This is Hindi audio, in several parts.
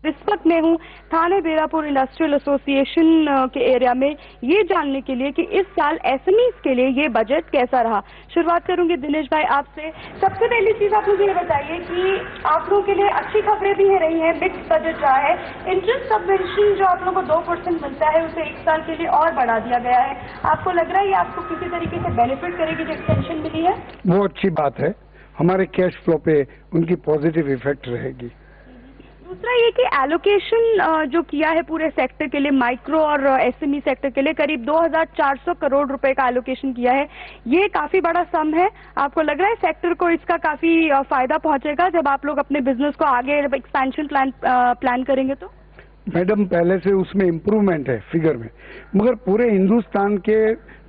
इस वक्त मैं हूँ थाने बेलापुर इंडस्ट्रियल एसोसिएशन के एरिया में ये जानने के लिए कि इस साल एसएमईज के लिए ये बजट कैसा रहा। शुरुआत करूंगी दिनेश भाई आपसे। सबसे पहली चीज आप मुझे ये बताइए कि आप लोगों के लिए अच्छी खबरें भी रही हैं, मिक्स बजट रहा है। इंटरेस्ट सबवेंशन जो आप लोगों को 2% मिलता है उसे 1 साल के लिए और बढ़ा दिया गया है। आपको लग रहा है ये आपको किसी तरीके से बेनिफिट करेगी जो एक्सटेंशन मिली है? वो अच्छी बात है, हमारे कैश फ्लो पे उनकी पॉजिटिव इफेक्ट रहेगी। दूसरा ये कि एलोकेशन जो किया है पूरे सेक्टर के लिए, माइक्रो और एसएमई सेक्टर के लिए करीब 2400 करोड़ रुपए का एलोकेशन किया है। ये काफी बड़ा सम है। आपको लग रहा है सेक्टर को इसका काफी फायदा पहुंचेगा जब आप लोग अपने बिजनेस को आगे एक्सपेंशन प्लान करेंगे तो? मैडम, पहले से उसमें इम्प्रूवमेंट है फिगर में, मगर पूरे हिंदुस्तान के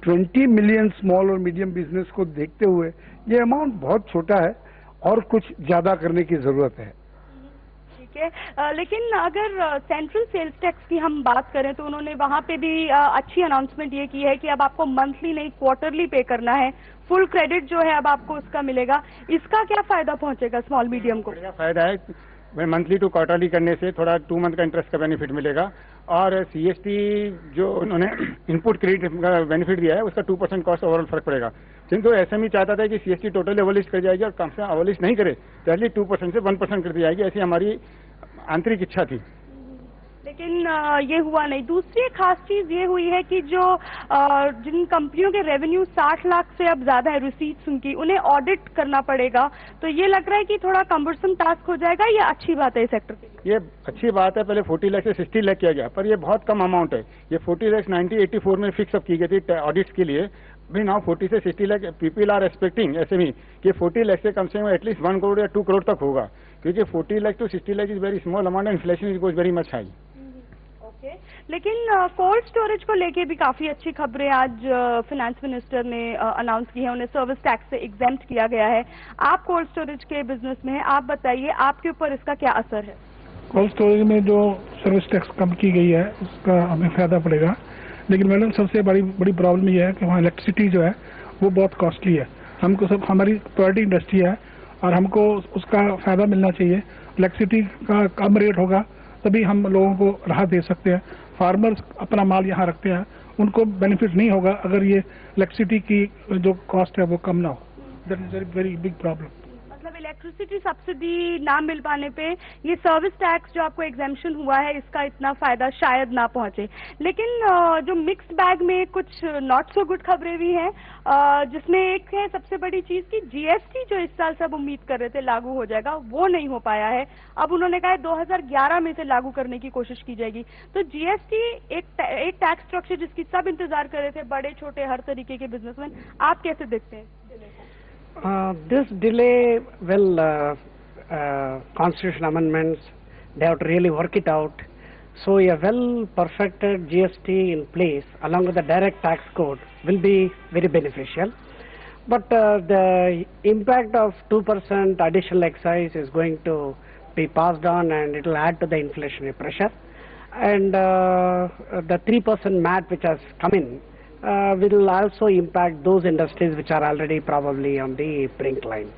20 मिलियन स्मॉल और मीडियम बिजनेस को देखते हुए ये अमाउंट बहुत छोटा है और कुछ ज्यादा करने की जरूरत है। लेकिन अगर सेंट्रल सेल्स टैक्स की हम बात करें तो उन्होंने वहां पे भी अच्छी अनाउंसमेंट ये की है कि अब आपको मंथली नहीं क्वार्टरली पे करना है। फुल क्रेडिट जो है अब आपको उसका मिलेगा। इसका क्या फायदा पहुंचेगा स्मॉल मीडियम को? फायदा है मंथली टू क्वार्टरली करने से थोड़ा 2 मंथ का इंटरेस्ट का बेनिफिट मिलेगा। और सीएसटी जो उन्होंने इनपुट क्रेडिट का बेनिफिट दिया है उसका 2% कॉस्ट ओवरऑल फर्क पड़ेगा। किंतु एसएमई चाहता था कि सीएसटी टोटली अबॉलिश कर जाएगी और कम से अबॉलिश नहीं करे तो एटलीस्ट 2% से 1% कर दी जाएगी, ऐसी हमारी आंतरिक इच्छा थी। लेकिन ये हुआ नहीं। दूसरी खास चीज ये हुई है कि जो जिन कंपनियों के रेवेन्यू 60 लाख से अब ज्यादा है रिसीट्स उनकी, उन्हें ऑडिट करना पड़ेगा। तो ये लग रहा है कि थोड़ा कम्बरसम टास्क हो जाएगा। ये अच्छी बात है इस सेक्टर के लिए? ये अच्छी बात है। पहले 40 लाख से 60 लाख किया गया, पर ये बहुत कम अमाउंट है। ये 40 लाख 1984 में फिक्स अप की गई थी ऑडिट्स के लिए। भाई नाउ 40 से 60 lakh people are expecting SME कि 40 लाख से कम से कम एटलीस्ट 1 करोड़ या 2 करोड़ तक होगा, क्योंकि 40 lakh to 60 lakh is very small amount and inflation is goes very much high. लेकिन कोल्ड स्टोरेज को लेके भी काफी अच्छी खबरें आज फाइनेंस मिनिस्टर ने अनाउंस की है। उन्हें सर्विस टैक्स से एग्जेम्प्ट किया गया है। आप कोल्ड स्टोरेज के बिजनेस में हैं, आप बताइए आपके ऊपर इसका क्या असर है? कोल्ड स्टोरेज में जो सर्विस टैक्स कम की गई है उसका हमें फायदा पड़ेगा, लेकिन मैडम सबसे बड़ी प्रॉब्लम ये है कि वहाँ इलेक्ट्रिसिटी जो है वो बहुत कॉस्टली है। हमको सब हमारी प्रायोरिटी इंडस्ट्री है और हमको उसका फायदा मिलना चाहिए। इलेक्ट्रिसिटी का कम रेट होगा तभी हम लोगों को राहत दे सकते हैं। फार्मर्स अपना माल यहाँ रखते हैं, उनको बेनिफिट नहीं होगा अगर ये इलेक्ट्रिसिटी की जो कॉस्ट है वो कम ना हो। That is very big problem. मतलब इलेक्ट्रिसिटी सब्सिडी ना मिल पाने पे ये सर्विस टैक्स जो आपको एग्जेम्पशन हुआ है इसका इतना फायदा शायद ना पहुंचे। लेकिन जो मिक्स्ड बैग में कुछ नॉट सो गुड खबरें भी हैं, जिसमें एक है सबसे बड़ी चीज कि जीएसटी जो इस साल सब उम्मीद कर रहे थे लागू हो जाएगा वो नहीं हो पाया है। अब उन्होंने कहा है 2011 में से लागू करने की कोशिश की जाएगी। तो जीएसटी एक टैक्स स्ट्रक्चर जिसकी सब इंतजार कर रहे थे, बड़े छोटे हर तरीके के बिजनेसमैन, आप कैसे देखते हैं? This delay, constitution amendments, they have to really work it out. So a well-perfected GST in place along with the direct tax code will be very beneficial. But the impact of 2% additional excise is going to be passed on and it will add to the inflationary pressure. And the 3% MAT which has come in will also impact those industries which are already probably on the brink line.